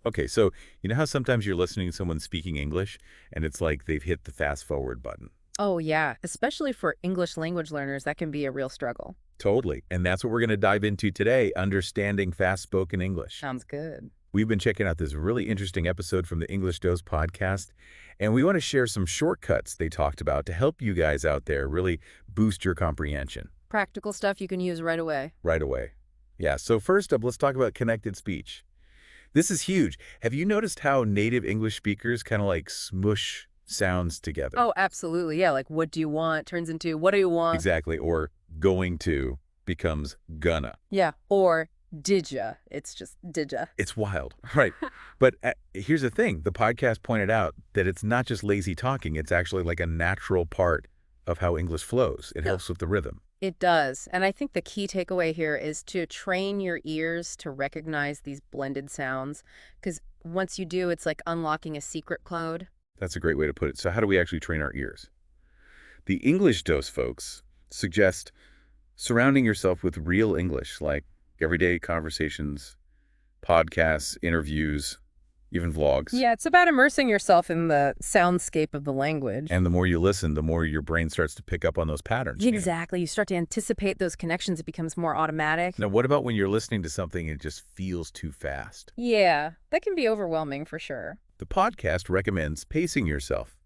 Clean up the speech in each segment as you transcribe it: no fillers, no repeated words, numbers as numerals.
Okay, so you know how sometimes you're listening to someone speaking English and it's like they've hit the fast forward button? Oh, yeah. Especially for English language learners, that can be a real struggle. Totally. And that's what we're going to dive into today, understanding fast spoken English. Sounds good. We've been checking out this really interesting episode from the English Dose podcast, and we want to share some shortcuts they talked about to help you guys out there really boost your comprehension Practical stuff you can use right away. right away. Yeah, so first up, let's talk about connected speech. This is huge. Have you noticed how native English speakers kind of like smush sounds together? Oh, absolutely. Yeah, like what do you want turns into what do you want? Exactly. Or going to becomes gonna. Yeah. Or did ya? It's just did ya. It's wild. Right. But here's the thing. The podcast pointed out that it's not just lazy talking. It's actually like a natural part of how English flows. It Yeah. helps with the rhythm. It does. And I think the key takeaway here is to train your ears to recognize these blended sounds. Because once you do, it's like unlocking a secret code. That's a great way to put it. So how do we actually train our ears? The English Dose folks suggest surrounding yourself with real English, like everyday conversations, podcasts, interviews, even vlogs. Yeah, it's about immersing yourself in the soundscape of the language. And the more you listen, the more your brain starts to pick up on those patterns. Exactly. You start to anticipate those connections. It becomes more automatic. Now, what about when you're listening to something and it just feels too fast? Yeah, that can be overwhelming for sure. The podcast recommends pacing yourself.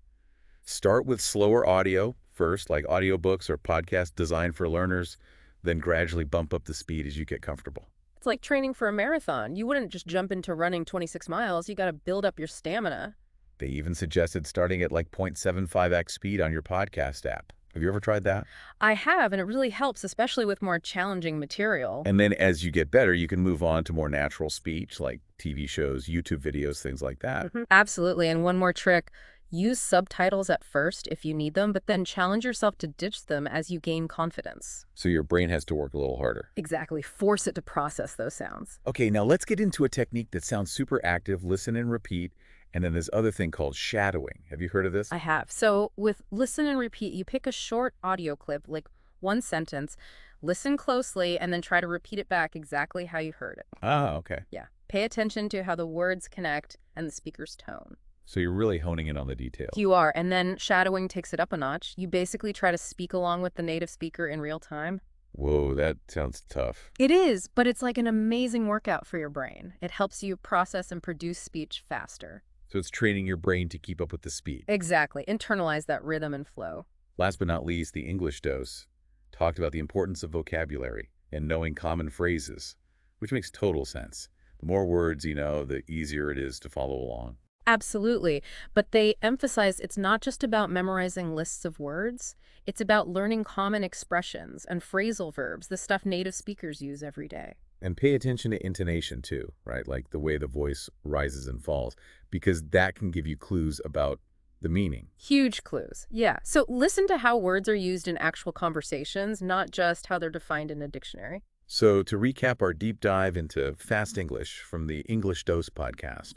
Start with slower audio first, like audiobooks or podcasts designed for learners, then gradually bump up the speed as you get comfortable. It's like training for a marathon. You wouldn't just jump into running 26 miles. You got to build up your stamina. They even suggested starting at like 0.75x speed on your podcast app. Have you ever tried that? I have, and it really helps, especially with more challenging material. And then as you get better, you can move on to more natural speech like TV shows, YouTube videos, things like that. Absolutely. And one more trick, use subtitles at first if you need them, but then challenge yourself to ditch them as you gain confidence. So your brain has to work a little harder. Exactly. Force it to process those sounds. Okay, now let's get into a technique that sounds super active, listen and repeat, and then this other thing called shadowing. Have you heard of this? I have. So with listen and repeat, you pick a short audio clip, like one sentence, listen closely, and then try to repeat it back exactly how you heard it. Ah, okay. Yeah. Pay attention to how the words connect and the speaker's tone. So you're really honing in on the details. You are. And then shadowing takes it up a notch. You basically try to speak along with the native speaker in real time. Whoa, that sounds tough. It is, but it's like an amazing workout for your brain. It helps you process and produce speech faster. So it's training your brain to keep up with the speed. Exactly. Internalize that rhythm and flow. Last but not least, the English Dose talked about the importance of vocabulary and knowing common phrases, which makes total sense. The more words you know, the easier it is to follow along. Absolutely. But they emphasize it's not just about memorizing lists of words. It's about learning common expressions and phrasal verbs, the stuff native speakers use every day. And pay attention to intonation too, right? Like the way the voice rises and falls, because that can give you clues about the meaning. Huge clues. Yeah. So listen to how words are used in actual conversations, not just how they're defined in a dictionary. So to recap our deep dive into fast English from the English Dose podcast,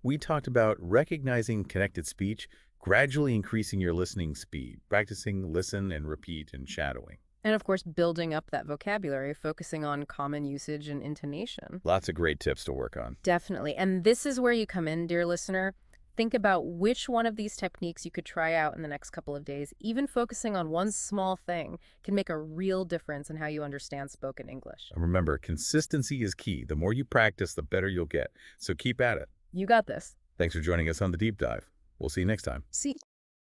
we talked about recognizing connected speech, gradually increasing your listening speed, practicing listen and repeat and shadowing. And of course, building up that vocabulary, focusing on common usage and intonation. Lots of great tips to work on. Definitely. And this is where you come in, dear listener. Think about which one of these techniques you could try out in the next couple of days. Even focusing on one small thing can make a real difference in how you understand spoken English. And remember, consistency is key. The more you practice, the better you'll get. So keep at it. You got this. Thanks for joining us on the deep dive. We'll see you next time. See